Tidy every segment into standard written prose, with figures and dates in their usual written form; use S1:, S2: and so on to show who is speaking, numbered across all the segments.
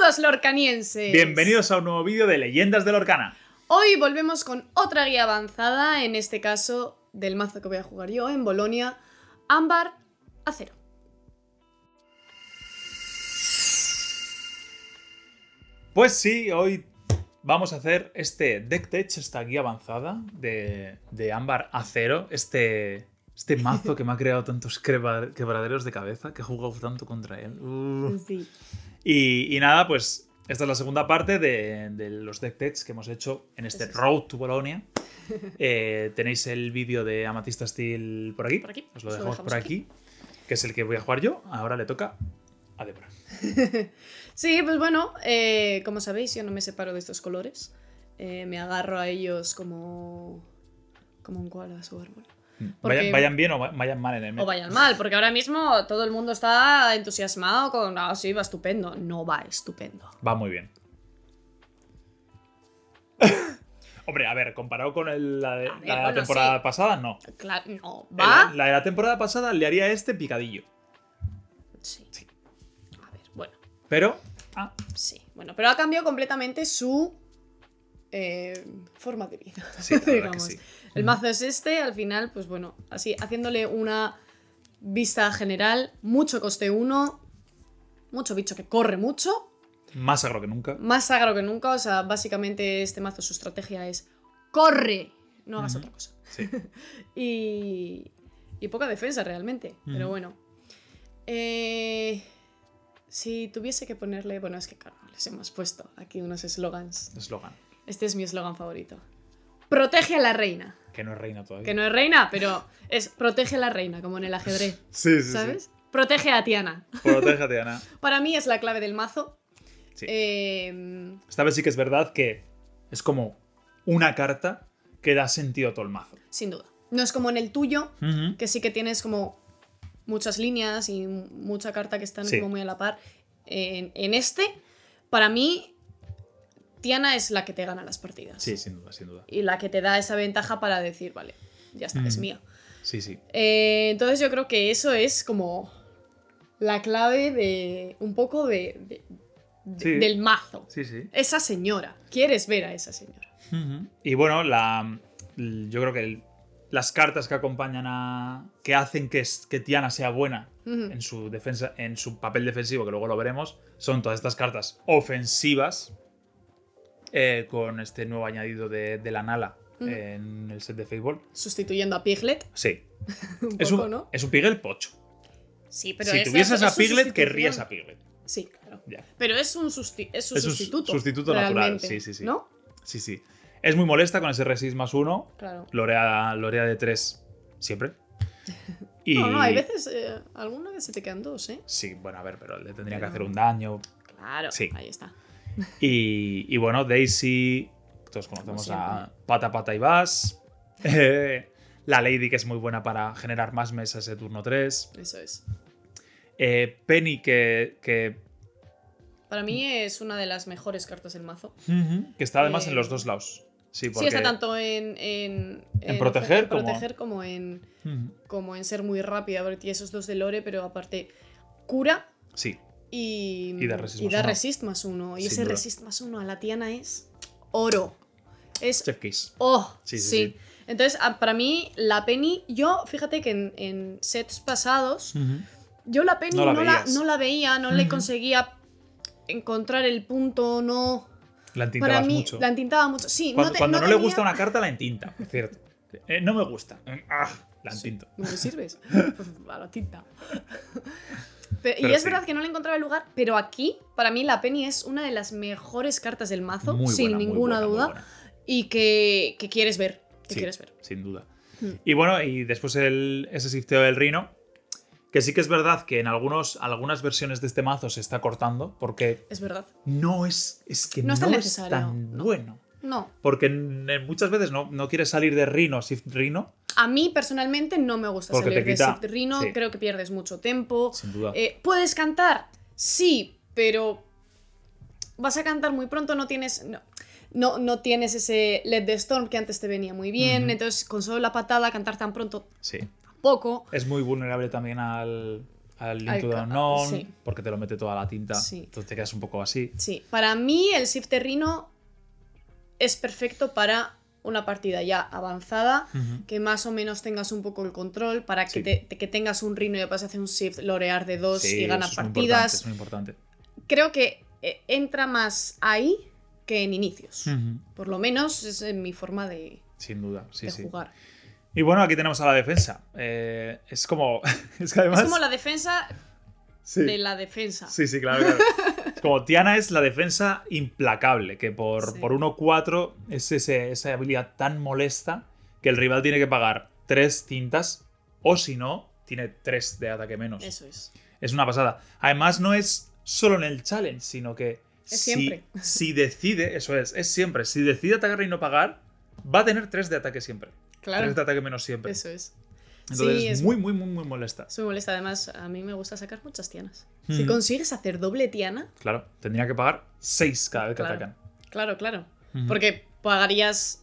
S1: Saludos lorcanienses.
S2: Bienvenidos a un nuevo vídeo de Leyendas de Lorcana.
S1: Hoy volvemos con otra guía avanzada, en este caso del mazo que voy a jugar yo en Bolonia, Ámbar Acero.
S2: Pues sí, hoy vamos a hacer este deck tech, esta guía avanzada de Ámbar Acero, este mazo que me ha creado tantos quebraderos de cabeza, que he jugado tanto contra él.
S1: Sí.
S2: Y nada, pues esta es la segunda parte de los deck techs que hemos hecho en este Road to Bolonia. Tenéis el vídeo de Amatista Steel por aquí. Os lo dejamos por aquí, que es el que voy a jugar yo. Ahora le toca a Débora.
S1: Sí, pues bueno, como sabéis, yo no me separo de estos colores. Me agarro a ellos como un koala a su árbol.
S2: Porque... Vayan bien o vayan mal en el medio.
S1: O vayan mal, porque ahora mismo todo el mundo está entusiasmado con... Ah, sí, va estupendo. No va estupendo.
S2: Va muy bien. Hombre, a ver, comparado con la temporada pasada, no.
S1: Claro, no, va.
S2: La de la temporada pasada le haría picadillo.
S1: Sí. A ver, bueno.
S2: Pero...
S1: Sí, bueno, pero ha cambiado completamente su forma de vida.
S2: Sí,
S1: digamos.
S2: que sí.
S1: El mazo es este, al final, pues bueno, así, haciéndole una vista general, mucho coste 1, mucho bicho que corre mucho.
S2: Más agro que nunca.
S1: Más agro que nunca, o sea, básicamente este mazo, su estrategia es ¡corre! No hagas otra cosa.
S2: Sí.
S1: y poca defensa realmente, pero bueno. Si tuviese que ponerle... Bueno, es que claro, les hemos puesto aquí unos eslogans. Este es mi eslogan favorito. Protege a la reina.
S2: Que no es reina todavía.
S1: Que no es reina, pero es protege a la reina, como en el ajedrez.
S2: Sí,
S1: ¿sabes?
S2: Sí.
S1: Protege a Tiana.
S2: Protege a Tiana.
S1: Para mí es la clave del mazo.
S2: Sí. Esta vez sí que es verdad que es como una carta que da sentido a todo el mazo.
S1: Sin duda. No es como en el tuyo, que sí que tienes como muchas líneas y mucha carta que están como muy a la par. En este, para mí, Tiana es la que te gana las partidas.
S2: Sí, sin duda, sin duda.
S1: Y la que te da esa ventaja para decir, vale, ya está, es mía.
S2: Sí, sí.
S1: Entonces yo creo que eso es como la clave de un poco del mazo.
S2: Sí, sí.
S1: Esa señora. ¿Quieres ver a esa señora?
S2: Y bueno, yo creo que las cartas que acompañan que hacen que Tiana sea buena en su defensa, en su papel defensivo, que luego lo veremos, son todas estas cartas ofensivas con este nuevo añadido de la Nala en el set de Fable.
S1: Sustituyendo a Piglet.
S2: Sí.
S1: Un poco, ¿no?
S2: Es un Piglet pocho.
S1: Sí, pero
S2: si tuvieses a Piglet, querrías a Piglet.
S1: Sí, claro.
S2: Ya.
S1: Pero es su sustituto.
S2: Un sustituto natural, sí.
S1: ¿No?
S2: Sí. Es muy molesta con ese resist +1.
S1: Claro.
S2: Lorea de 3 siempre. Y...
S1: No, hay veces, alguna vez se te quedan 2, ¿eh?
S2: Sí, bueno, a ver, pero le tendría que hacer un daño.
S1: Claro,
S2: sí.
S1: Ahí está.
S2: Y bueno, Daisy, todos conocemos a Pata y Bass. La Lady, que es muy buena para generar más mesas de turno 3.
S1: Eso es.
S2: Penny, que...
S1: Para mí es una de las mejores cartas del mazo.
S2: Que está además en los dos lados. Sí, porque...
S1: sí, está tanto en
S2: proteger,
S1: como en ser muy rápida, porque tiene esos dos de lore, pero aparte cura.
S2: Sí.
S1: Y
S2: da
S1: resist +1. Y ese duda. Resist +1 a la Tiana es oro. Es...
S2: Chef Kiss.
S1: Oh, sí. Entonces, para mí, la Penny... Yo, fíjate que en sets pasados, yo la Penny no la veía, no le conseguía encontrar el punto, no...
S2: La entintabas mucho.
S1: La entintaba mucho, sí.
S2: Cuando no le gusta una carta, la entinta, por cierto. No me gusta. La entinto.
S1: Sí, no me sirves. Pues a la tinta. Y es verdad que no le encontraba el lugar, pero aquí, para mí, la Penny es una de las mejores cartas del mazo,
S2: muy
S1: sin
S2: buena,
S1: ninguna duda. Y que quieres ver. Quieres ver.
S2: Sin duda. Y bueno, y después ese sifteo del Rhino, que sí que es verdad que en algunas versiones de este mazo se está cortando, porque...
S1: Es verdad.
S2: No es tan bueno.
S1: No.
S2: Porque muchas veces no quieres salir de Rhino, Sift Rhino.
S1: A mí, personalmente, no me gusta salir de Sift Rhino. Sí. Creo que pierdes mucho tiempo.
S2: Sin duda.
S1: ¿Puedes cantar? Sí, pero vas a cantar muy pronto, no tienes ese Let the Storm que antes te venía muy bien. Entonces, con solo la patada, cantar tan pronto...
S2: Sí.
S1: Poco.
S2: Es muy vulnerable también al al Into the Unknown,
S1: sí.
S2: porque te lo mete toda la tinta.
S1: Sí.
S2: Entonces te quedas un poco así.
S1: Sí, para mí el Shifter Rhino es perfecto para una partida ya avanzada, que más o menos tengas un poco el control, para que, que tengas un Rhino y puedas hacer un Shift, lorear de 2 y ganar partidas.
S2: Es muy importante.
S1: Creo que entra más ahí que en inicios. Por lo menos es mi forma de,
S2: sin duda, sí,
S1: de jugar.
S2: Y bueno, aquí tenemos a la defensa. Es como... es que además...
S1: Es como la defensa de la defensa.
S2: Sí, claro. Es como Tiana es la defensa implacable, que por 1-4 es esa habilidad tan molesta que el rival tiene que pagar 3 tintas, o si no, tiene 3 de ataque menos.
S1: Eso es.
S2: Es una pasada. Además, no es solo en el challenge, sino que
S1: siempre.
S2: Si decide, eso es siempre. Si decide atacar y no pagar, va a tener 3 de ataque siempre.
S1: Claro.
S2: 3 de ataque menos siempre.
S1: Eso es.
S2: Entonces es muy molesta.
S1: Es muy molesta. Además, a mí me gusta sacar muchas tianas. Si consigues hacer doble tiana...
S2: Claro, tendría que pagar 6 cada vez que atacan.
S1: Claro. Porque pagarías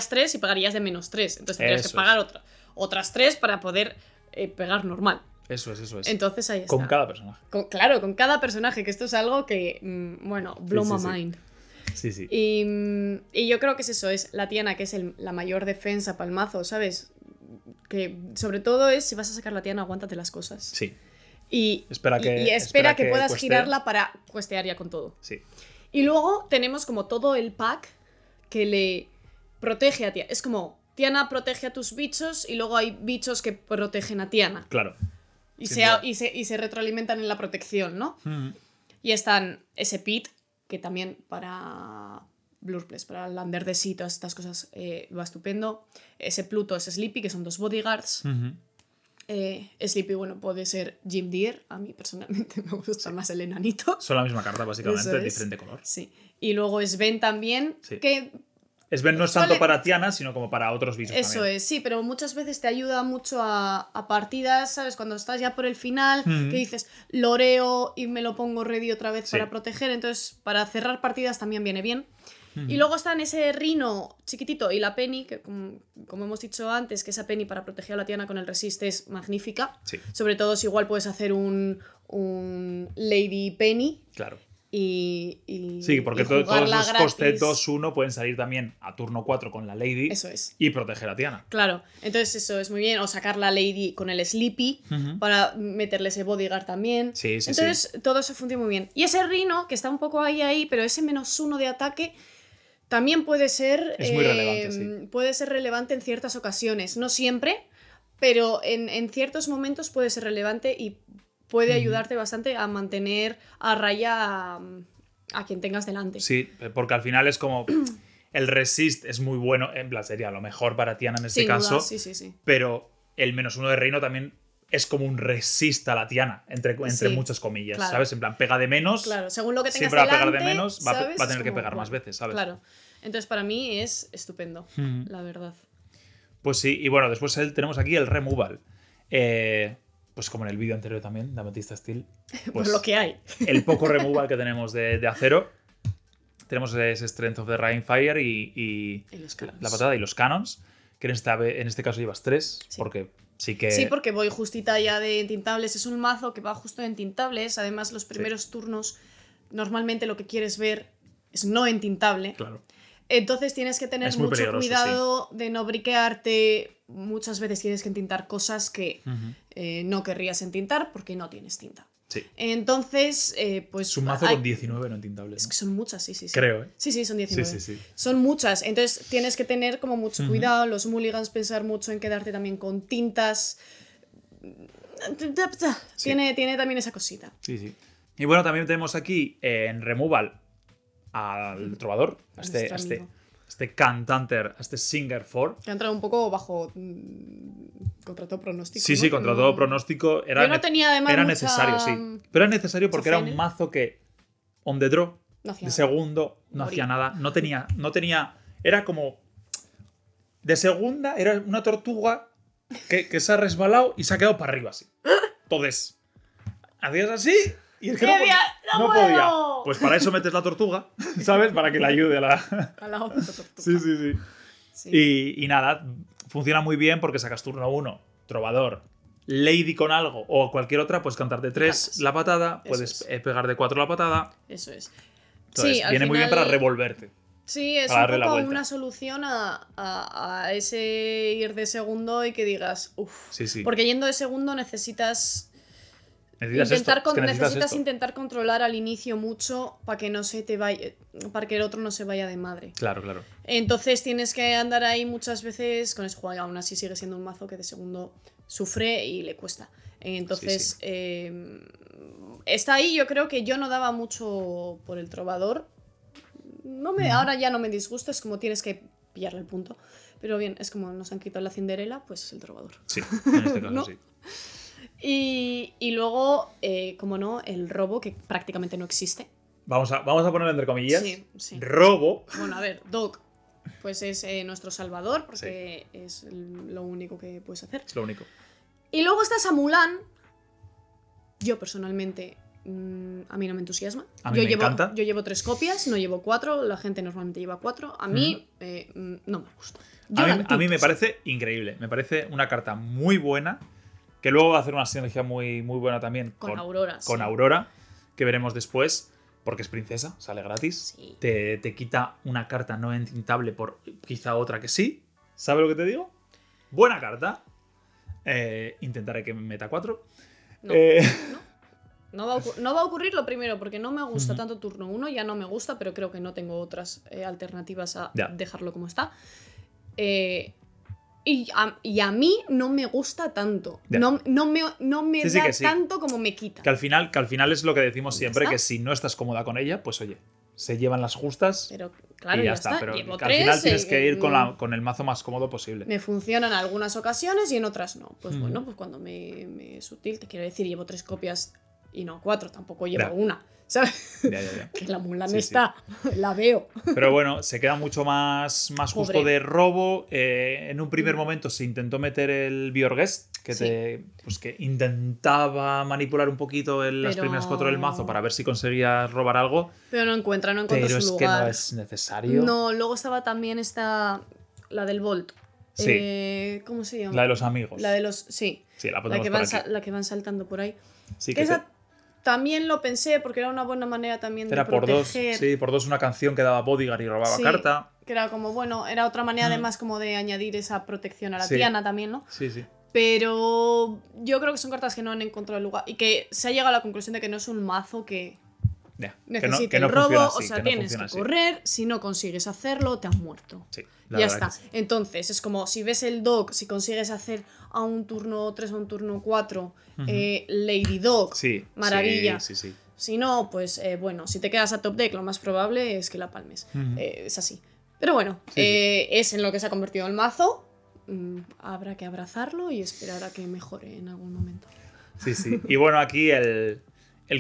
S1: 3 y pagarías de menos 3. Entonces tendrías que pagar otras 3 para poder pegar normal.
S2: Eso es.
S1: Entonces ahí está.
S2: Con cada personaje.
S1: Con cada personaje, que esto es algo que, blow my mind.
S2: Sí.
S1: Y yo creo que es eso, es la Tiana, que es la mayor defensa para el mazo, ¿sabes? Que sobre todo es, si vas a sacar la Tiana, aguántate las cosas.
S2: Sí.
S1: Y espera que puedas girarla para cuestear ya con todo.
S2: Sí.
S1: Y luego tenemos como todo el pack que le protege a Tiana. Es como, Tiana protege a tus bichos y luego hay bichos que protegen a Tiana.
S2: Claro.
S1: Y se retroalimentan en la protección, ¿no? Y están ese Pit, que también para Blurpless, para el Under the Sea, todas estas cosas va estupendo. Ese Pluto, ese Sleepy, que son 2 bodyguards. Sleepy, bueno, puede ser Jim Deere. A mí personalmente me gusta más el enanito.
S2: Son la misma carta, básicamente, de diferente color.
S1: Sí. Y luego Sven también, que...
S2: Sven no es tanto para Tiana, sino como para otros bichos
S1: Eso
S2: también.
S1: Es, sí, pero muchas veces te ayuda mucho a partidas, ¿sabes? Cuando estás ya por el final, que dices, loreo y me lo pongo ready otra vez para proteger. Entonces, para cerrar partidas también viene bien. Y luego están ese Rhino chiquitito y la Penny, que como hemos dicho antes, que esa Penny para proteger a la Tiana con el Resist es magnífica.
S2: Sí.
S1: Sobre todo si igual puedes hacer un Lady Penny.
S2: Claro.
S1: Sí,
S2: porque todos los costes 2-1 pueden salir también a turno 4 con la Lady.
S1: Eso es.
S2: Y proteger a Tiana.
S1: Claro, entonces eso es muy bien. O sacar la Lady con el Sleepy para meterle ese bodyguard también.
S2: Sí.
S1: Entonces todo eso funciona muy bien. Y ese Rhino, que está un poco ahí, pero ese -1 de ataque también puede ser...
S2: Es muy relevante, sí.
S1: Puede ser relevante en ciertas ocasiones. No siempre, pero en ciertos momentos puede ser relevante y puede ayudarte bastante a mantener a raya a quien tengas delante.
S2: Sí, porque al final es como... El resist es muy bueno, en plan sería lo mejor para Tiana en este caso.
S1: Sí.
S2: Pero el -1 de Reino también es como un resist a la Tiana, entre muchas comillas,
S1: claro.
S2: ¿sabes? En plan, pega de menos.
S1: Claro, según lo que tengas
S2: siempre
S1: delante,
S2: va a pegar de menos, va a tener que
S1: como,
S2: pegar más veces, ¿sabes?
S1: Claro. Entonces para mí es estupendo, la verdad.
S2: Pues sí, y bueno, después tenemos aquí el Removal. Pues como en el vídeo anterior también, de Amethyst Steel. Pues
S1: por lo que hay.
S2: El poco Removal que tenemos de acero. Tenemos ese Strength of the Rainfire y la patada y los Cannons, que en este caso llevas 3, porque sí que...
S1: Sí, porque voy justita ya de entintables. Es un mazo que va justo de entintables. Además, los primeros turnos, normalmente lo que quieres ver es no entintable.
S2: Claro.
S1: Entonces tienes que tener mucho cuidado de no briquearte. Muchas veces tienes que entintar cosas que no querrías entintar porque no tienes tinta.
S2: Sí.
S1: Entonces, pues...
S2: Es un mazo con 19 no entintables.
S1: Es que son muchas, sí.
S2: Creo, ¿eh?
S1: Sí, son 19.
S2: Sí.
S1: Son muchas. Entonces tienes que tener como mucho cuidado. Los mulligans pensar mucho en quedarte también con tintas.
S2: Sí.
S1: Tiene también esa cosita.
S2: Sí. Y bueno, también tenemos aquí en Removal al Trovador, a este Cantanter, a este Singer 4.
S1: Que ha entrado un poco bajo contra todo pronóstico.
S2: Sí,
S1: ¿no?
S2: Contra todo pronóstico.
S1: Yo no tenía además
S2: era necesario, sí. Pero era necesario porque era un mazo que on the draw, de segundo, no hacía nada. No tenía. Era como. De segunda, era una tortuga que se ha resbalado y se ha quedado para arriba así. Entonces, hacías así. Y es que no podía. Pues para eso metes la tortuga, ¿sabes? Para que le ayude a
S1: la otra tortuga.
S2: Sí. Y nada, funciona muy bien porque sacas turno 1, Trovador, Lady con algo o cualquier otra, puedes cantar de 3 la patada, puedes pegar de 4 la patada.
S1: Eso es.
S2: Entonces,
S1: sí,
S2: viene muy bien para revolverte.
S1: Sí, es un poco una solución a ese ir de segundo y que digas, uff.
S2: Sí.
S1: Porque yendo de segundo necesitas intentar controlar al inicio mucho para que no se te vaya, para que el otro no se vaya de madre.
S2: Claro.
S1: Entonces tienes que andar ahí muchas veces con ese juego, y aún así sigue siendo un mazo que de segundo sufre y le cuesta. Entonces, está ahí. Yo creo que yo no daba mucho por el trovador. Ahora ya no me disgusta, es como tienes que pillarle el punto. Pero bien, es como nos han quitado la Cinderela, pues es el trovador.
S2: Sí, en este caso
S1: ¿no?
S2: sí.
S1: Y luego, como no, el robo, que prácticamente no existe.
S2: Vamos a ponerlo entre comillas.
S1: Sí.
S2: Robo.
S1: Bueno, a ver, Dog, pues es nuestro salvador, porque es lo único que puedes hacer.
S2: Es lo único.
S1: Y luego está Mulan. Yo personalmente, a mí no me entusiasma.
S2: A mí me encanta.
S1: Yo llevo 3 copias, no llevo 4. La gente normalmente lleva 4. A mí no me gusta.
S2: A mí me parece increíble. Me parece una carta muy buena. Que luego va a hacer una sinergia muy, muy buena también
S1: con Aurora.
S2: Con Aurora, que veremos después, porque es princesa, sale gratis.
S1: Sí.
S2: Te quita una carta no entintable por quizá otra que sí. ¿Sabes lo que te digo? Buena carta. Intentaré que me meta 4.
S1: No va a ocurrir lo primero, porque no me gusta tanto turno 1, ya no me gusta, pero creo que no tengo otras alternativas a dejarlo como está. Y a mí no me gusta tanto. No me da tanto como me quita.
S2: Que al final es lo que decimos siempre, que si no estás cómoda con ella, pues oye, se llevan las justas.
S1: Pero claro,
S2: y ya está. Pero
S1: Llevo
S2: que al
S1: 3,
S2: final tienes que ir con el mazo más cómodo posible.
S1: Me funciona en algunas ocasiones y en otras no. Pues bueno, pues cuando me es útil, te quiero decir, llevo 3 copias y no 4, tampoco llevo una. ¿Sabes?
S2: Ya.
S1: Que la Mulan está, la veo.
S2: Pero bueno, se queda mucho más justo de robo. En un primer momento se intentó meter el Bjorgest, que intentaba manipular un poquito las primeras 4 del mazo para ver si conseguía robar algo.
S1: Pero no encuentra su lugar.
S2: Pero es que no es necesario.
S1: No, luego estaba también la del Volt.
S2: Sí.
S1: ¿Cómo se llama?
S2: La de los amigos.
S1: Sí,
S2: la
S1: la que van saltando por ahí.
S2: Sí,
S1: que esa también lo pensé porque era una buena manera también
S2: era
S1: de proteger.
S2: por dos una canción que daba bodyguard y robaba carta.
S1: Que era como, bueno, era otra manera además como de añadir esa protección a la Tiana también, ¿no?
S2: Sí.
S1: Pero yo creo que son cartas que no han encontrado el lugar y que se ha llegado a la conclusión de que no es un mazo que necesite el robo, o sea, tienes que correr, si no consigues hacerlo, te has muerto.
S2: Sí,
S1: ya está. Entonces, es como si ves el Dog, si consigues hacer a un turno 3 o un turno 4, Lady Dog, maravilla.
S2: Sí.
S1: Si no, pues bueno, si te quedas a top deck, lo más probable es que la palmes. Es así. Pero bueno, es en lo que se ha convertido el mazo. Habrá que abrazarlo y esperar a que mejore en algún momento.
S2: Sí. Y bueno, aquí el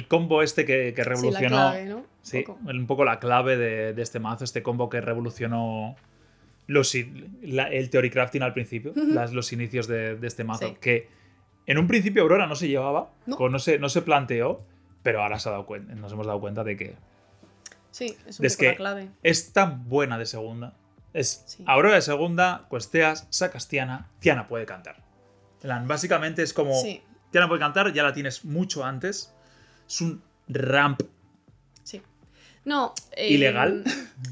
S2: combo que revolucionó.
S1: Sí, la clave, ¿no?
S2: Un poco la clave de este mazo, este combo que revolucionó el theory crafting al principio, los inicios de este mazo. Que en un principio Aurora no se llevaba, no se planteó, pero ahora nos hemos dado cuenta de que.
S1: Sí, es un poco la clave.
S2: Es tan buena de segunda. Aurora de segunda, cuesteas, sacas Tiana puede cantar. Básicamente es como. Tiana puede cantar, ya la tienes mucho antes. Es un ramp.
S1: Sí. No.
S2: Ilegal.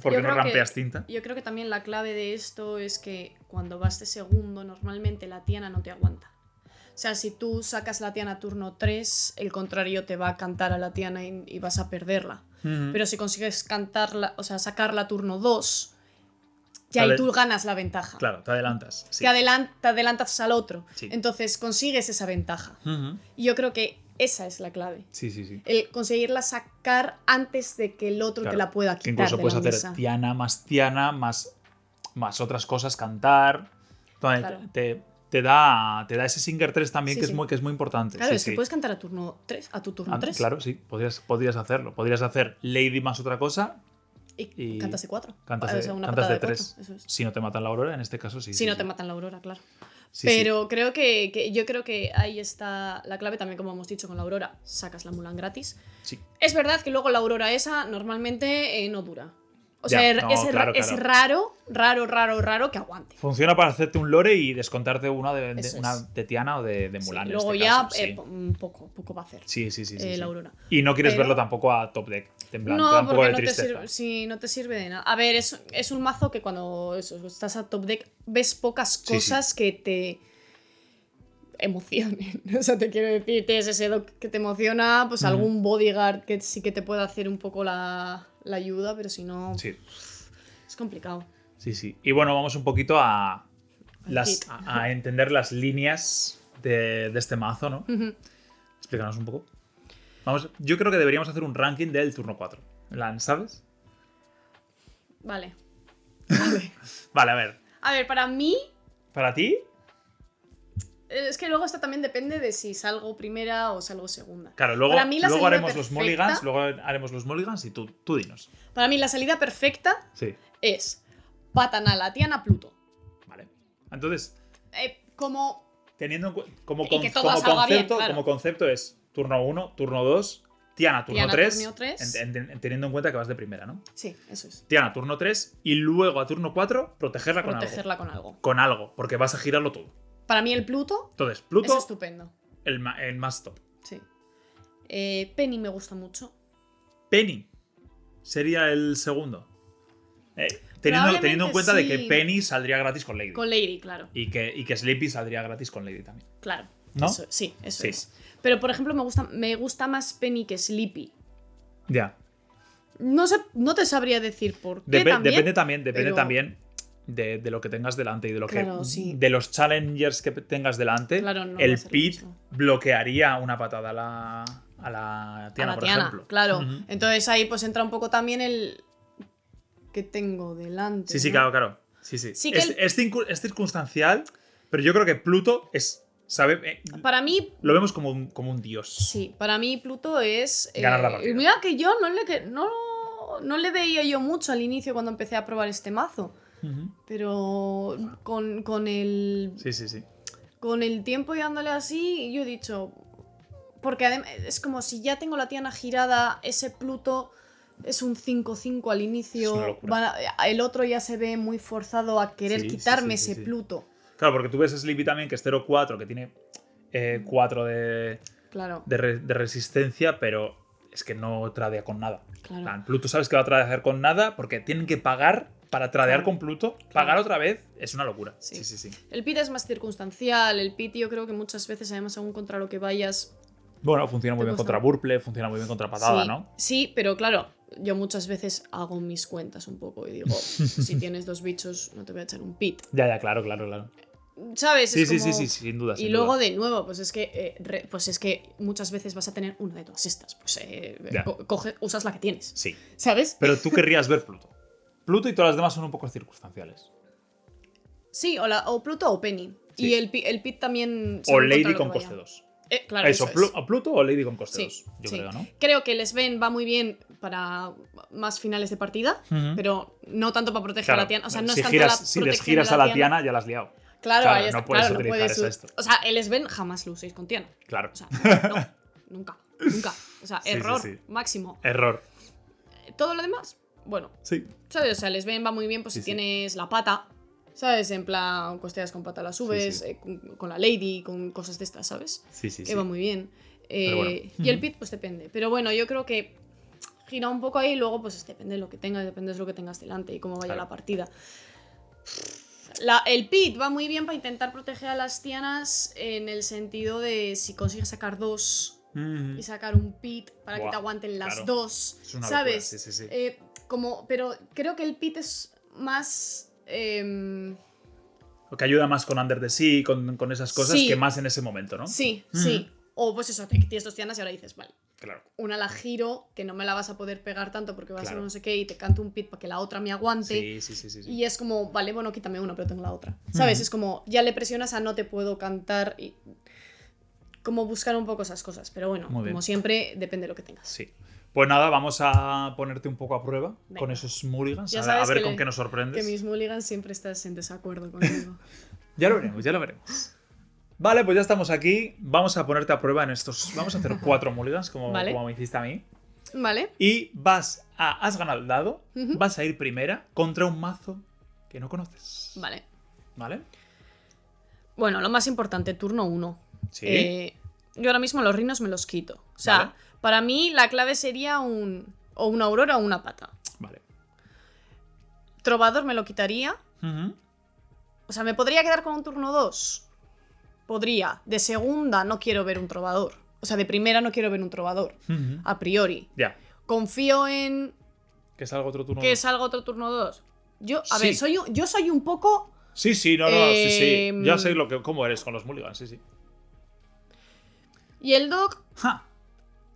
S2: Porque no rampeas tinta.
S1: Yo creo que también la clave de esto es que cuando vas de segundo, normalmente la Tiana no te aguanta. O sea, si tú sacas la Tiana turno 3, el contrario te va a cantar a la Tiana y vas a perderla. Pero si consigues cantarla, o sea, sacarla turno 2, ya ahí tú ganas la ventaja.
S2: Claro, te adelantas. Sí.
S1: Te adelantas al otro. Sí. Entonces consigues esa ventaja. Y yo creo que esa es la clave.
S2: Sí.
S1: El conseguirla sacar antes de que el otro te la pueda quitar.
S2: Que incluso puedes hacer Tiana, más otras cosas, cantar. Entonces, te da ese Singer 3 también, que es muy importante.
S1: Claro, es que puedes cantar a tu turno 3.
S2: Claro, sí, podrías hacerlo. Podrías hacer Lady más otra cosa.
S1: Y cantas de 4.
S2: Cantas de 3. Si no te matan la Aurora, en este caso sí.
S1: Si no te matan la Aurora, claro. Pero creo que yo creo que ahí está la clave también, como hemos dicho con la Aurora, sacas la Mulan gratis.
S2: Sí.
S1: Es verdad que luego la Aurora esa normalmente no dura. O sea,
S2: Ya, no,
S1: es
S2: claro.
S1: raro que aguante.
S2: Funciona para hacerte un lore y descontarte una
S1: Eso
S2: una
S1: es.
S2: de Tiana o de Mulan.
S1: Sí,
S2: En
S1: luego
S2: este
S1: ya
S2: caso, sí.
S1: poco va a hacer.
S2: Sí.
S1: La Aurora.
S2: Y no quieres
S1: Pero-
S2: verlo tampoco a top deck. En plan, te da
S1: No,
S2: un poco
S1: porque
S2: de
S1: no te,
S2: tristeza.
S1: sirve, sí, no te sirve de nada. A ver, es un mazo que cuando estás a top deck ves pocas
S2: Sí,
S1: cosas que te emocionen. O sea, te quiero decir, tienes ese dock que te emociona, pues algún bodyguard que sí que te pueda hacer un poco la ayuda, pero si no,
S2: Sí.
S1: es complicado.
S2: Sí. Y bueno, vamos un poquito a
S1: kit.
S2: entender las líneas de este mazo, ¿no? Explícanos un poco. Yo creo que deberíamos hacer un ranking del turno 4. ¿Sabes?
S1: Vale.
S2: Vale, a ver.
S1: A ver, para mí,
S2: ¿Para ti?
S1: es que luego esto también depende de si salgo primera o salgo segunda.
S2: Claro, luego,
S1: Para mí la
S2: luego
S1: salida
S2: haremos los
S1: perfecta-
S2: mulligans. Luego haremos los mulligans y tú dinos.
S1: Para mí la salida perfecta
S2: Sí.
S1: es Patanala, Tiana, Pluto.
S2: Vale. Entonces,
S1: Como
S2: teniendo en como,
S1: Y que todo salga bien, claro.
S2: como concepto es turno 1, turno 2, Tiana turno
S1: Tiana,
S2: 3,
S1: turno 3.
S2: teniendo en cuenta que vas de primera, ¿no?
S1: Sí, eso es.
S2: Tiana turno 3 y luego a turno 4 protegerla con algo.
S1: Protegerla con algo.
S2: Con algo, porque vas a girarlo todo.
S1: Para mí el Pluto
S2: Entonces,
S1: es
S2: Pluto,
S1: estupendo.
S2: el más top.
S1: Sí. Penny me gusta mucho.
S2: Penny sería el segundo. Teniendo en
S1: Probablemente
S2: cuenta de que
S1: sí.
S2: Penny saldría gratis con Lady.
S1: Con Lady, claro.
S2: Y que Sleepy saldría gratis con Lady también.
S1: Claro.
S2: ¿No?
S1: Eso
S2: Sí.
S1: es. Pero, por ejemplo, me gusta más Penny que Sleepy.
S2: Ya.
S1: No sé, no te sabría decir por qué
S2: Depende
S1: pero-
S2: también de lo que tengas delante y de lo
S1: Claro,
S2: que
S1: sí.
S2: de los challengers que tengas delante.
S1: Claro, no va
S2: el
S1: a ser lo
S2: pit
S1: mismo.
S2: bloquearía una patada a la Tiana,
S1: a la
S2: por
S1: Tiana,
S2: ejemplo.
S1: claro.
S2: Ujú.
S1: Entonces ahí pues entra un poco también el que tengo delante.
S2: Sí,
S1: ¿no?
S2: claro. Sí.
S1: Sí que
S2: Es circunstancial, pero yo creo que Pluto es. ¿Sabe?
S1: Para mí,
S2: Lo vemos como un dios.
S1: sí, para mí Pluto es...
S2: Ganar la partida.
S1: Mira que yo no le veía yo mucho al inicio cuando empecé a probar este mazo.
S2: Ujú.
S1: Pero con el
S2: Sí.
S1: con el tiempo y dándole así, yo he dicho... Porque además es como si ya tengo la Tiana girada, ese Pluto es un 5-5 al inicio.
S2: Es una locura.
S1: El otro ya se ve muy forzado a querer
S2: Sí,
S1: quitarme
S2: sí.
S1: ese Pluto.
S2: Claro, porque tú ves Sleepy también, que es 0-4, que tiene 4
S1: Claro.
S2: de resistencia, pero es que no tradea con nada.
S1: Claro.
S2: En plan, Pluto sabes que va a tradear con nada porque tienen que pagar para tradear
S1: Claro.
S2: con Pluto. Pagar otra vez es una locura.
S1: Sí.
S2: Sí.
S1: El pit es más circunstancial. El pit yo creo que muchas veces, además, según contra lo que vayas...
S2: Bueno, funciona muy
S1: Te
S2: bien
S1: gusta.
S2: contra Burple, funciona muy bien contra Patada,
S1: sí,
S2: ¿no?
S1: Sí, pero claro, yo muchas veces hago mis cuentas un poco y digo, si tienes 2 bichos, no te voy a echar un pit.
S2: Ya, claro.
S1: ¿Sabes?
S2: Sí,
S1: Es como...
S2: sin duda.
S1: Y
S2: sin
S1: luego
S2: duda.
S1: de nuevo, pues es que muchas veces vas a tener una de todas estas. Pues
S2: Ya.
S1: usas la que tienes.
S2: Sí.
S1: ¿Sabes?
S2: Pero tú querrías ver Pluto. Pluto y todas las demás son un poco circunstanciales.
S1: Sí, o Pluto o Penny.
S2: Sí.
S1: Y el pit también...
S2: O
S1: según
S2: Lady
S1: contra lo
S2: con
S1: que vaya.
S2: coste 2.
S1: Claro,
S2: Eso,
S1: eso es.
S2: o Pluto o Lady con coste
S1: Sí,
S2: 2. Yo
S1: sí.
S2: creo, ¿no?
S1: Creo que el Sven va muy bien para más finales de partida,
S2: Ujú.
S1: pero no tanto para proteger
S2: Claro,
S1: a la Tiana. O sea, no
S2: si
S1: es tanto la
S2: si
S1: protección
S2: les giras
S1: de
S2: a la
S1: Tiana.
S2: Tiana, ya la has liado.
S1: Claro,
S2: Claro,
S1: ahí está,
S2: no puedes
S1: claro,
S2: utilizar
S1: puedes
S2: eso esto.
S1: O sea, el Sven jamás lo uséis con Tiana.
S2: Claro.
S1: O sea, no, nunca. O sea,
S2: Sí,
S1: error
S2: sí.
S1: máximo.
S2: Error.
S1: Todo lo demás, bueno,
S2: Sí.
S1: ¿sabes? O sea, el Sven va muy bien pues
S2: Sí,
S1: si
S2: sí.
S1: tienes la pata, ¿sabes? En plan, costeas con pata la subes,
S2: Sí.
S1: con la Lady, con cosas de estas, ¿sabes?
S2: Sí.
S1: Que va muy bien.
S2: Pero bueno.
S1: Y el pit, pues depende. Pero bueno, yo creo que gira un poco ahí y luego, pues depende de lo que tengas, depende de lo que tengas delante y cómo vaya
S2: Claro.
S1: la partida. El pit va muy bien para intentar proteger a las Tianas en el sentido de si consigues sacar 2 y sacar un pit para que
S2: Buah,
S1: te aguanten las
S2: claro.
S1: 2,
S2: Es una
S1: ¿sabes?
S2: locura, sí.
S1: Pero creo que el pit es más...
S2: Lo que ayuda más con Under the Sea, con esas cosas,
S1: Sí.
S2: que más en ese momento, ¿no?
S1: Sí. O pues eso, tienes 2 Tianas y ahora dices, vale,
S2: Claro.
S1: una la giro, que no me la vas a poder pegar tanto porque va a ser
S2: Claro.
S1: no sé qué, y te canto un pit para que la otra me aguante.
S2: Sí.
S1: Y es como, vale, bueno, quítame una, pero tengo la otra. ¿Sabes? Es como, ya le presionas a no te puedo cantar y... Como buscar un poco esas cosas. Pero bueno,
S2: Muy bien.
S1: como siempre, depende de lo que tengas.
S2: Sí. Pues nada, vamos a ponerte un poco a prueba
S1: Venga.
S2: con esos mulligans.
S1: Ya
S2: A
S1: sabes
S2: ver
S1: que
S2: con
S1: le-
S2: qué nos sorprendes.
S1: Que mis mulligans siempre estás en desacuerdo conmigo.
S2: Ya lo veremos. Vale, pues ya estamos aquí. Vamos a ponerte a prueba en estos. Vamos a hacer 4 mulligans, como
S1: Vale.
S2: me hiciste a mí.
S1: Vale.
S2: Y has ganado el dado, vas a ir primera contra un mazo que no conoces.
S1: Vale.
S2: ¿Vale?
S1: Bueno, lo más importante, turno 1.
S2: Sí.
S1: Yo ahora mismo los reinos me los quito. O sea,
S2: Vale.
S1: para mí la clave sería o una aurora o una pata.
S2: Vale.
S1: Trovador me lo quitaría. O sea, ¿me podría quedar con un turno 2? Podría. De segunda no quiero ver un trovador. O sea, de primera no quiero ver un trovador. A priori.
S2: Ya.
S1: Confío en
S2: Que salga otro turno.
S1: que salga otro turno 2. Yo, a
S2: Sí.
S1: ver, yo soy un poco...
S2: Sí, sí. Ya sé cómo eres con los mulligans, sí.
S1: Y el dog
S2: ¡Ja!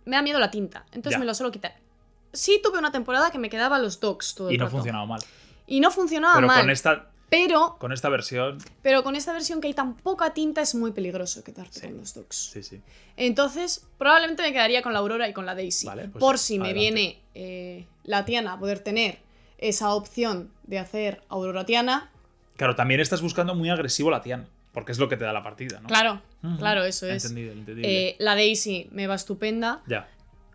S1: me da miedo la tinta. Entonces
S2: Ya.
S1: me lo suelo quitar. Sí tuve una temporada que me quedaba los dogs todo el
S2: Y no
S1: rato.
S2: funcionaba mal.
S1: Y no funcionaba
S2: Pero
S1: mal.
S2: con esta versión.
S1: Pero con esta versión que hay tan poca tinta es muy peligroso quedarte con los dogs.
S2: Sí.
S1: Entonces, probablemente me quedaría con la Aurora y con la Daisy.
S2: Vale, pues
S1: por si me
S2: adelante.
S1: viene la Tiana a poder tener esa opción de hacer Aurora Tiana.
S2: Claro, también estás buscando muy agresivo la Tiana. Porque es lo que te da la partida, ¿no?
S1: Claro, claro, eso es.
S2: Entendible.
S1: La Daisy me va estupenda.
S2: Ya.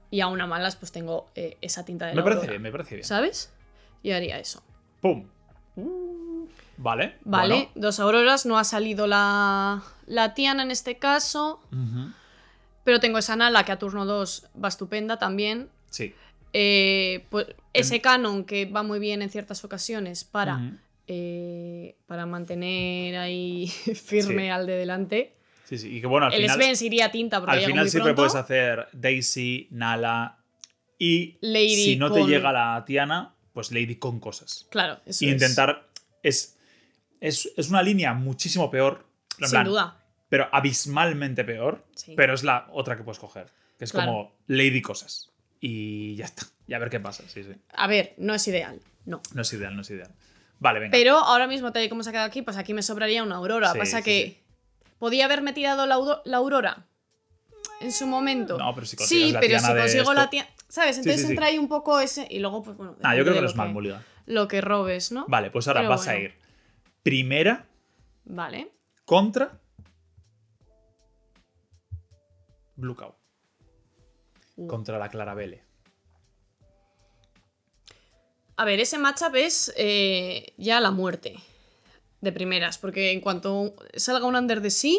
S1: Y aún a malas, pues tengo esa tinta de
S2: Me
S1: la
S2: parece
S1: Aurora.
S2: bien, me parece bien.
S1: ¿Sabes? Y haría eso.
S2: ¡Pum! Vale.
S1: Vale, 2 auroras, no ha salido la Tiana en este caso.
S2: Bueno.
S1: Pero tengo esa Nala que a turno 2 va estupenda también.
S2: Sí.
S1: Pues, ese canon que va muy bien en ciertas ocasiones para mantener ahí firme al de delante.
S2: Sí. Y que bueno, al
S1: El
S2: final.
S1: Sven se iría a tinta porque
S2: Al
S1: llega
S2: final
S1: muy
S2: siempre
S1: pronto.
S2: puedes hacer Daisy, Nala y
S1: Lady
S2: si no te
S1: con-
S2: llega la Tiana, pues Lady con cosas.
S1: Claro, eso
S2: Y
S1: es.
S2: intentar. Es una línea muchísimo peor. En
S1: Sin
S2: plan,
S1: duda.
S2: Pero abismalmente peor.
S1: Sí.
S2: Pero es la otra que puedes coger. Que es
S1: Claro.
S2: como Lady cosas. Y ya está. Y a ver qué pasa. Sí.
S1: A ver, no es ideal. No.
S2: No es ideal. Vale, venga.
S1: Pero ahora mismo, tal y como se ha quedado aquí, pues aquí me sobraría una Aurora.
S2: Sí,
S1: Pasa
S2: sí,
S1: que. ¿Podía haberme tirado la Aurora en su momento?
S2: No, pero si consigues
S1: sí,
S2: la
S1: pero
S2: Tiana
S1: si
S2: de
S1: consigo
S2: esto-
S1: la Tiana. ¿Sabes? Entonces
S2: sí.
S1: entra ahí un poco ese. Y luego, pues bueno.
S2: Yo
S1: depende
S2: creo que
S1: de
S2: no
S1: lo
S2: es mal, Mulligan.
S1: Lo que robes, ¿no?
S2: Vale, pues ahora
S1: Pero
S2: vas a
S1: bueno.
S2: ir primera
S1: Vale.
S2: contra Blue Cow. Contra la Clarabelle.
S1: A ver, ese matchup es ya la muerte. De primeras. Porque en cuanto salga un Under the Sea.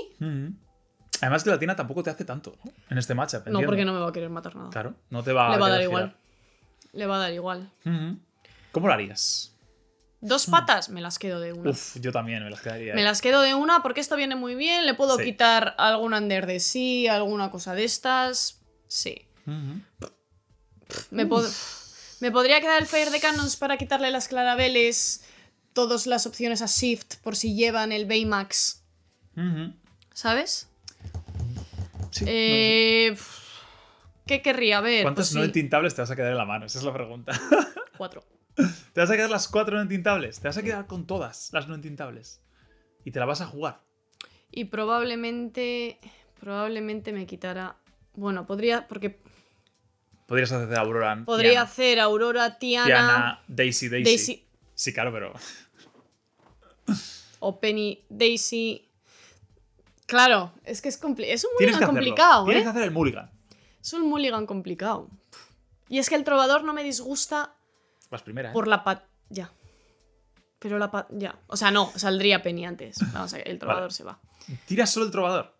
S2: Además que la Tina tampoco te hace tanto, ¿no? En este matchup,
S1: No,
S2: entiendo.
S1: porque no me va a querer matar nada.
S2: Claro, no te va
S1: Le va a dar
S2: querer
S1: igual.
S2: girar.
S1: Le va a dar igual.
S2: ¿Cómo lo harías?
S1: 2 patas, me las quedo de una.
S2: Uf, yo también me las quedaría.
S1: Me las quedo de una porque esto viene muy bien. Le puedo
S2: Sí.
S1: quitar algún Under the Sea, alguna cosa de estas. Sí. Me podría quedar el Fire de Cannons para quitarle las Clarabeles. Todas las opciones a Shift por si llevan el Baymax. ¿Sabes?
S2: Sí, no lo sé.
S1: ¿Qué querría ver?
S2: ¿Cuántas
S1: Pues
S2: no
S1: sí,
S2: entintables te vas a quedar en la mano? Esa es la pregunta.
S1: 4.
S2: ¿Te vas a quedar las 4 no entintables? Te vas a quedar con todas las no entintables. Y te la vas a jugar.
S1: Y probablemente me quitara... Bueno, podría... Porque
S2: Podrías hacer Aurora.
S1: podría
S2: Tiana.
S1: hacer Aurora,
S2: Tiana, Daisy.
S1: Daisy.
S2: Sí, claro, pero.
S1: O Penny, Daisy... Claro, es que es un
S2: Tienes que
S1: mulligan
S2: hacerlo.
S1: complicado,
S2: Tienes que
S1: ¿eh?
S2: hacer el mulligan.
S1: Es un mulligan complicado. Y es que el trovador no me disgusta
S2: Vas primera, ¿eh?
S1: por la pat... Ya. Pero la pat... Ya. O sea, no, saldría Penny antes. Vamos a ver, el trovador
S2: Vale.
S1: se va.
S2: ¿Tiras solo el trovador?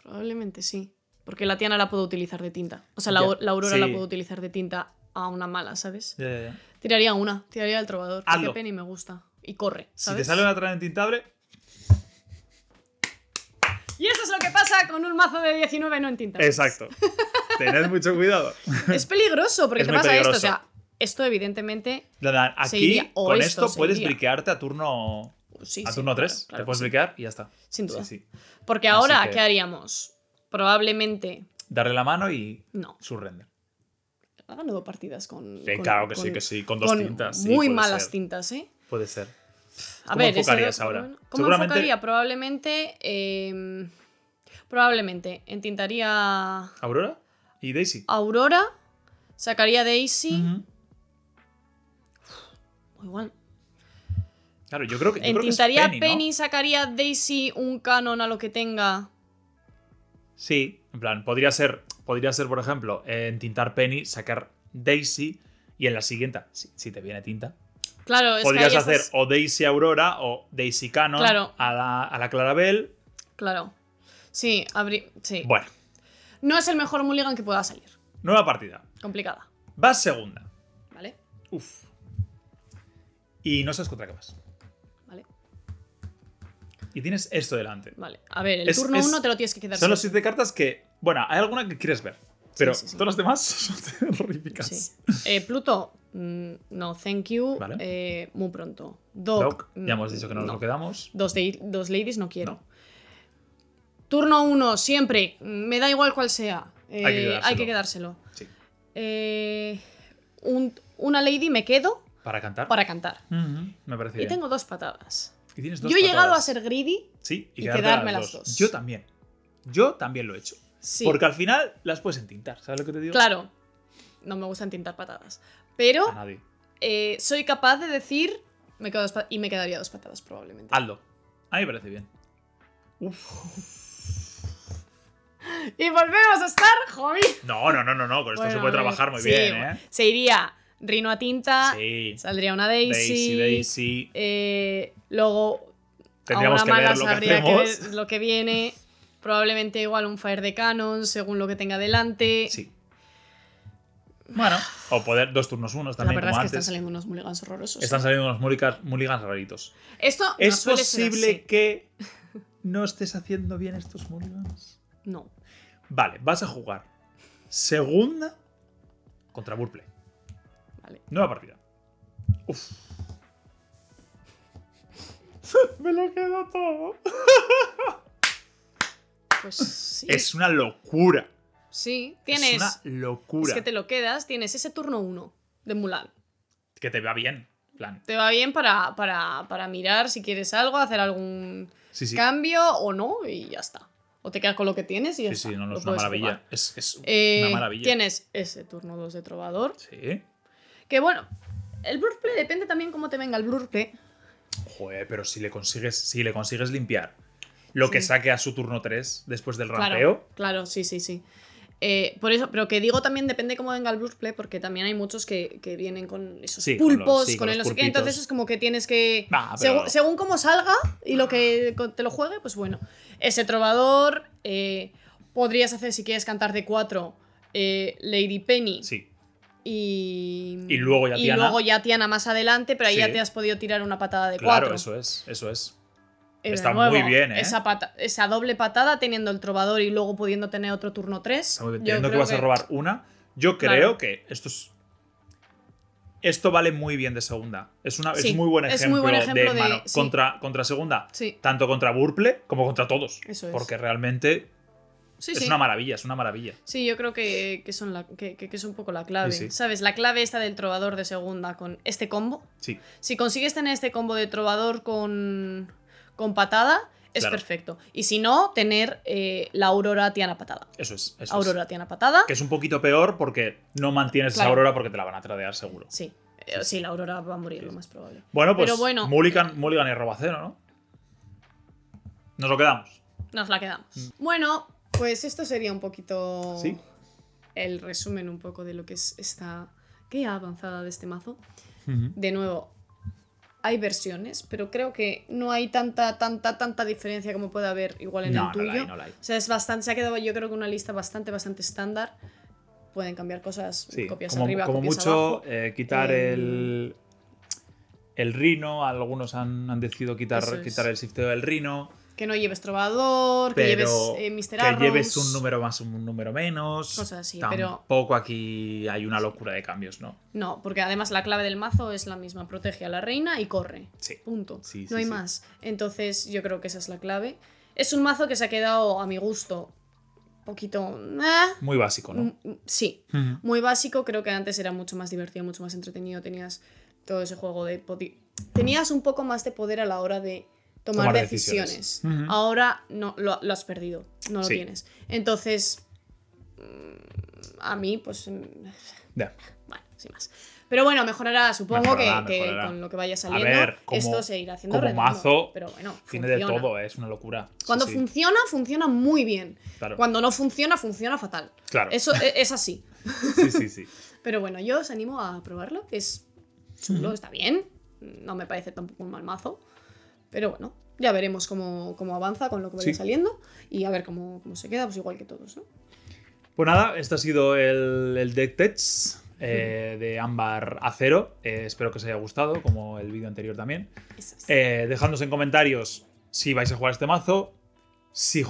S1: Probablemente sí. Porque la Tiana la puedo utilizar de tinta. O sea,
S2: Ya,
S1: la Aurora la
S2: sí.
S1: puedo utilizar de tinta a una mala, ¿sabes?
S2: Ya.
S1: Tiraría el trovador. Porque
S2: Hazlo.
S1: Penny me gusta. Y corre,
S2: Si
S1: ¿sabes?
S2: te sale una otra entintable,
S1: Y eso es lo que pasa con un mazo de 19 no en tinta.
S2: exacto. Tened mucho cuidado.
S1: Es peligroso porque
S2: Es
S1: te
S2: muy
S1: pasa esto. O
S2: peligroso.
S1: sea, esto evidentemente...
S2: Aquí,
S1: iría, o
S2: con
S1: esto
S2: esto,
S1: se
S2: puedes
S1: iría.
S2: briquearte a turno.
S1: Sí,
S2: A
S1: sí,
S2: turno
S1: claro,
S2: 3.
S1: claro
S2: Te puedes
S1: que sí.
S2: briquear y ya está.
S1: Sin duda.
S2: Sí.
S1: Porque
S2: Así
S1: ahora,
S2: que-
S1: ¿qué haríamos? Probablemente...
S2: Darle la mano y
S1: No.
S2: surrender.
S1: Ha ganado partidas con...
S2: Sí, claro que sí. Con dos tintas. Sí,
S1: muy
S2: puede
S1: malas
S2: ser.
S1: tintas, ¿eh?
S2: Puede ser.
S1: A
S2: ¿Cómo
S1: ver, eso
S2: enfocarías
S1: es-
S2: ahora?
S1: ¿Cómo
S2: Seguramente-
S1: enfocaría? Probablemente entintaría
S2: ¿Aurora? ¿Y Daisy?
S1: Aurora, sacaría Daisy.
S2: Ujú.
S1: Igual.
S2: Claro, yo creo que es
S1: Entintaría
S2: Penny, ¿no?
S1: sacaría Daisy un canon a lo que tenga.
S2: Sí, en plan, podría ser podría ser, por ejemplo, en Tintar Penny, sacar Daisy y en la siguiente, si te viene tinta,
S1: claro,
S2: podrías
S1: que
S2: hacer o Daisy Aurora o Daisy Canon
S1: claro.
S2: a la Clarabelle.
S1: Claro. Sí, sí.
S2: Bueno.
S1: No es el mejor mulligan que pueda salir.
S2: Nueva partida.
S1: Complicada.
S2: Vas segunda.
S1: Vale.
S2: Uf. Y no sabes contra qué vas.
S1: Vale.
S2: Y tienes esto delante.
S1: Vale. A ver, el turno 1 te lo tienes que quedar.
S2: Son las 7 cartas que... Bueno, hay alguna que quieres ver. Pero
S1: sí.
S2: todas las demás son terroríficas.
S1: Sí. Pluto, no, thank you.
S2: Vale.
S1: Muy pronto. Doc,
S2: ya hemos dicho que nos lo quedamos.
S1: Dos ladies no quiero. No. Turno 1, siempre. Me da igual cuál sea. Hay que quedárselo.
S2: Sí.
S1: Una lady me quedo.
S2: ¿Para cantar?
S1: Para cantar.
S2: Me parece
S1: bien.
S2: Y
S1: tengo 2 patadas.
S2: ¿Y tienes 2
S1: Yo he llegado a ser greedy
S2: y
S1: quedarme las 2.
S2: Yo también lo he hecho.
S1: Sí.
S2: Porque al final las puedes entintar, ¿sabes lo que te digo?
S1: Claro. No me gusta entintar patadas. Pero
S2: a nadie.
S1: Soy capaz de decir me quedaría 2 patadas probablemente.
S2: Hazlo. A mí me parece bien. Uf.
S1: Y volvemos a estar jodidos.
S2: No. Con esto se puede trabajar muy bien, ¿eh?
S1: Se iría Rino a tinta.
S2: Sí.
S1: Saldría una Daisy.
S2: Daisy.
S1: Luego
S2: tendríamos que ver lo que hacemos.
S1: Que ver lo que viene. Probablemente igual un Fire de Canon, según lo que tenga delante.
S2: Sí. Bueno, o poder 2 turnos 1 también.
S1: La verdad
S2: como
S1: es que
S2: antes.
S1: están saliendo unos mulligans horrorosos.
S2: Están saliendo unos mulligans raritos.
S1: Esto
S2: ¿Es posible que no estés haciendo bien estos mulligans?
S1: No.
S2: Vale, vas a jugar segunda contra Burplay.
S1: Vale.
S2: Nueva partida. Uf. Me lo quedo todo.
S1: Pues sí.
S2: Es una locura.
S1: Sí, tienes.
S2: Es una locura.
S1: Es que te lo quedas, tienes ese turno 1 de Mulan.
S2: Que te va bien, plan.
S1: Te va bien para mirar si quieres algo, hacer algún cambio o no, y ya está. O te quedas con lo que tienes y ya está.
S2: Sí, no, es una maravilla. Es una maravilla.
S1: Tienes ese turno 2 de Trovador.
S2: Sí.
S1: Que bueno, el Blurplay depende también cómo te venga el Blurplay.
S2: Joder, pero si le consigues limpiar lo que saque a su turno 3 después del rampeo.
S1: Claro, sí. Por eso, pero que digo también depende cómo venga el Blurplay, porque también hay muchos que vienen con esos pulpos, con el no sé qué. Entonces es como que tienes que. Según cómo salga y lo que te lo juegue, pues bueno. Ese Trovador. Podrías hacer, si quieres cantar de 4, Lady Penny.
S2: Sí.
S1: Y
S2: luego
S1: ya Tiana más adelante, pero ahí ya te has podido tirar una patada de 4.
S2: Claro, eso es. Está muy bien, ¿eh?
S1: Esa doble patada teniendo el Trovador y luego pudiendo tener otro turno 3.
S2: Está muy bien. Teniendo que vas a robar una. Yo creo que esto vale muy bien de segunda. Es muy buen ejemplo de mano. Contra segunda.
S1: Sí.
S2: Tanto contra Burple como contra todos.
S1: Eso es.
S2: Porque realmente es una maravilla, Sí,
S1: yo creo que es un poco la clave.
S2: Sí.
S1: ¿Sabes? La clave esta del Trovador de segunda con este combo.
S2: Sí.
S1: Si consigues tener este combo de Trovador con patada, es perfecto. Y si no, tener la Aurora Tiana patada.
S2: Eso es.
S1: Aurora Tiana patada.
S2: Que es un poquito peor porque no mantienes esa Aurora porque te la van a tradear seguro.
S1: Sí. Sí, la Aurora va a morir, lo más probable.
S2: Bueno, pues Mulligan y Robacero, ¿no? Nos lo quedamos.
S1: Nos la quedamos. Bueno, pues esto sería un poquito el resumen un poco de lo que es esta guía avanzada de este mazo. De nuevo, hay versiones, pero creo que no hay tanta diferencia como puede haber igual en el tuyo.
S2: No la hay.
S1: O sea, se ha quedado yo creo que una lista bastante estándar. Pueden cambiar cosas, copias arriba,
S2: como
S1: copias
S2: mucho,
S1: abajo.
S2: quitar el Rhino. Algunos han decidido quitar el shifteo del Rhino.
S1: Que no lleves Trovador, que lleves Mr. Arrows.
S2: Que lleves un número más, un número menos.
S1: Cosas así,
S2: Tampoco aquí hay una locura de cambios, ¿no?
S1: No, porque además la clave del mazo es la misma. Protege a la reina y corre.
S2: Sí.
S1: Punto.
S2: Sí,
S1: no hay más. Entonces yo creo que esa es la clave. Es un mazo que se ha quedado, a mi gusto, poquito...
S2: Muy básico, ¿no?
S1: Sí, muy básico. Creo que antes era mucho más divertido, mucho más entretenido. Tenías todo ese juego de... Tenías un poco más de poder a la hora de tomar decisiones. Ahora no lo has perdido, no lo tienes. Entonces, a mí, pues...
S2: Ya.
S1: Bueno, sin más. Pero bueno, mejorará, supongo
S2: Mejorará.
S1: que con lo que vaya saliendo,
S2: A ver,
S1: esto se irá haciendo
S2: como
S1: redondo.
S2: mazo,
S1: pero bueno,
S2: tiene
S1: funciona.
S2: de todo, es una locura.
S1: Cuando
S2: Sí.
S1: funciona muy bien.
S2: Claro.
S1: Cuando no funciona fatal.
S2: Claro.
S1: Eso es así.
S2: Sí.
S1: Pero bueno, yo os animo a probarlo. Es chulo, está bien. No me parece tampoco un mal mazo. Pero bueno, ya veremos cómo avanza con lo que vaya saliendo. Y a ver cómo se queda, pues igual que todos, ¿no?
S2: Pues nada, este ha sido el deck test de Ámbar Acero. Espero que os haya gustado, como el vídeo anterior también.
S1: Eso es.
S2: Dejadnos en comentarios si vais a jugar este mazo. Si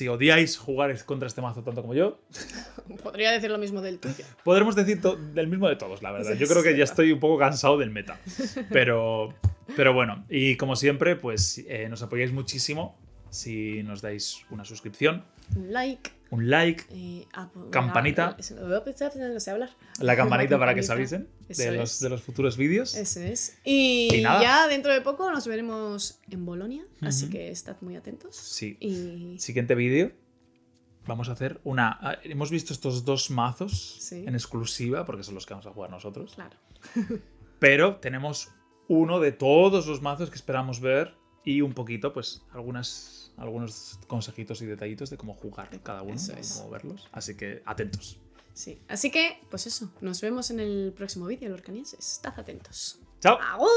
S2: odiáis jugar contra este mazo tanto como yo.
S1: Podría decir lo mismo del tuyo.
S2: Podremos decir del mismo de todos, la verdad. Yo creo que ya estoy un poco cansado del meta. Pero bueno, y como siempre, pues nos apoyáis muchísimo si nos dais una suscripción.
S1: Un like.
S2: Campanita.
S1: No sé hablar.
S2: La campanita para que se avisen de los futuros vídeos.
S1: Eso es. Y ya dentro de poco nos veremos en Bolonia, así que estad muy atentos.
S2: Sí.
S1: Y...
S2: Siguiente vídeo. Vamos a hacer hemos visto estos dos mazos en exclusiva, porque son los que vamos a jugar nosotros.
S1: Claro.
S2: Pero tenemos uno de todos los mazos que esperamos ver y un poquito, pues, algunos consejitos y detallitos de cómo jugar cada uno, cómo verlos. Así que atentos.
S1: Sí, así que, pues eso, nos vemos en el próximo vídeo, lorcanienses. Estad atentos.
S2: ¡Chao!
S1: ¡Agur!